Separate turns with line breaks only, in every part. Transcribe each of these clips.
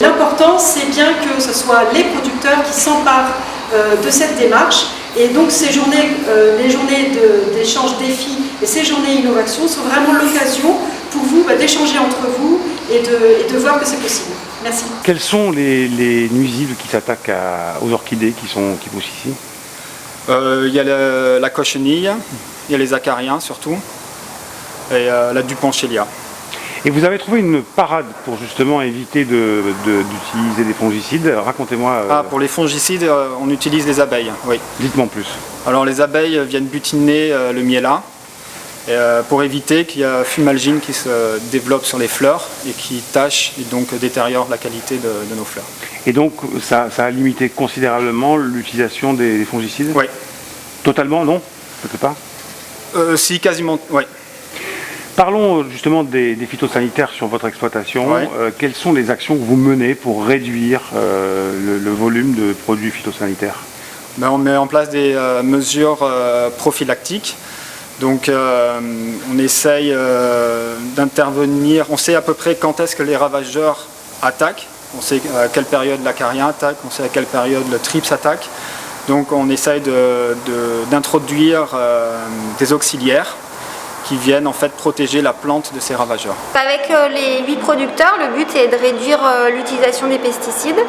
L'important, c'est bien que ce soit les producteurs qui s'emparent de cette démarche. Et donc ces journées, les journées d'échange défis et ces journées innovation sont vraiment l'occasion pour vous d'échanger entre vous et de voir que c'est possible. Merci.
Quels sont les nuisibles qui s'attaquent aux orchidées qui poussent ici?
Il y a la cochenille, il y a les acariens surtout, et la dupanchélia.
Et vous avez trouvé une parade pour justement éviter d'utiliser des fongicides. Racontez-moi.
Pour les fongicides, on utilise les abeilles, oui.
Dites-moi en plus. Alors
les abeilles viennent butiner le miella pour éviter qu'il y ait fumalgine qui se développe sur les fleurs et qui tâche et donc détériore la qualité de nos fleurs.
Et donc ça a limité considérablement l'utilisation des fongicides?
Oui.
Totalement, non? Peut-être pas?
Si, quasiment, oui.
Parlons justement des phytosanitaires sur votre exploitation.
Ouais.
Quelles sont les actions que vous menez pour réduire le volume de produits phytosanitaires?
On met en place des mesures prophylactiques. Donc on essaye d'intervenir, on sait à peu près quand est-ce que les ravageurs attaquent, on sait à quelle période l'acarien attaque, on sait à quelle période le thrips attaque. Donc on essaye d'introduire des auxiliaires qui viennent en fait protéger la plante de ces ravageurs.
Avec les 8 producteurs, le but est de réduire l'utilisation des pesticides.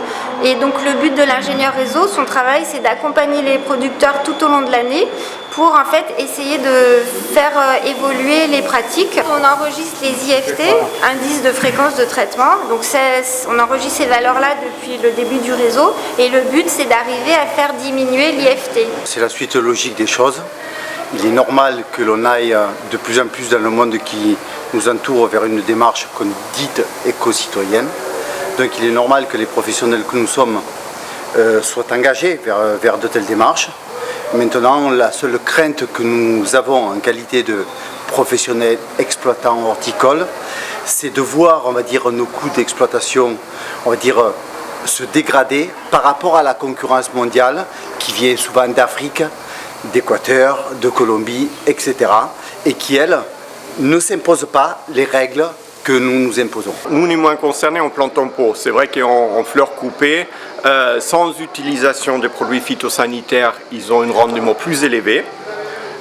Et donc le but de l'ingénieur réseau, son travail, c'est d'accompagner les producteurs tout au long de l'année pour en fait essayer de faire évoluer les pratiques. On enregistre les IFT, indices de fréquence de traitement. Donc on enregistre ces valeurs-là depuis le début du réseau. Et le but, c'est d'arriver à faire diminuer l'IFT.
C'est la suite logique des choses. Il est normal que l'on aille de plus en plus dans le monde qui nous entoure vers une démarche qu'on dit éco-citoyenne. Donc il est normal que les professionnels que nous sommes soient engagés vers de telles démarches. Maintenant, la seule crainte que nous avons en qualité de professionnels exploitants horticoles, c'est de voir, on va dire, nos coûts d'exploitation, on va dire, se dégrader par rapport à la concurrence mondiale qui vient souvent d'Afrique, d'Équateur, de Colombie, etc. et qui, elle, ne s'impose pas les règles que nous nous imposons.
Nous, on est moins concernés en plantes en pot. C'est vrai qu'en fleurs coupées, sans utilisation des produits phytosanitaires, ils ont un rendement plus élevé.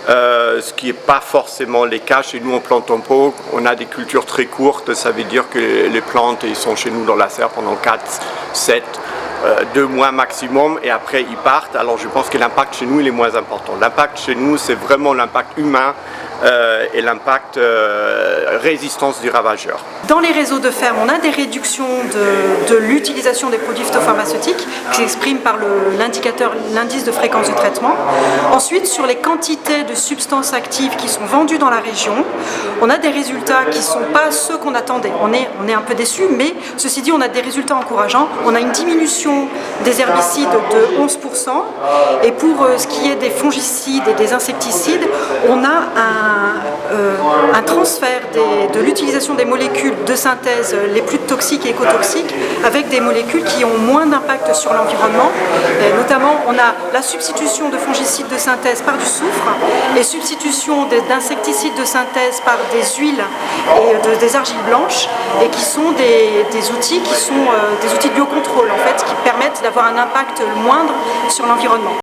Ce qui n'est pas forcément le cas chez nous en plantes en pot. On a des cultures très courtes, ça veut dire que les plantes ils sont chez nous dans la serre pendant 4, 7, 2 mois maximum et après ils partent. Alors je pense que l'impact chez nous il est moins important. L'impact chez nous c'est vraiment l'impact humain et l'impact résistance du ravageur.
Dans les réseaux de ferme, on a des réductions de l'utilisation des produits phytopharmaceutiques qui s'expriment par l'indicateur, l'indice de fréquence de traitement. Ensuite, sur les quantités de substances actives qui sont vendues dans la région, on a des résultats qui ne sont pas ceux qu'on attendait. On est un peu déçus, mais ceci dit, on a des résultats encourageants. On a une diminution des herbicides de 11%. Et pour ce qui est des fongicides et des insecticides, on a un transfert de l'utilisation des molécules de synthèse les plus toxiques et écotoxiques avec des molécules qui ont moins d'impact sur l'environnement. Notamment, on a la substitution de fongicides de synthèse par du soufre et substitution d'insecticides de synthèse par des huiles et des argiles blanches et qui sont des outils qui sont des outils de biocontrôle en fait, qui permettent d'avoir un impact moindre sur l'environnement.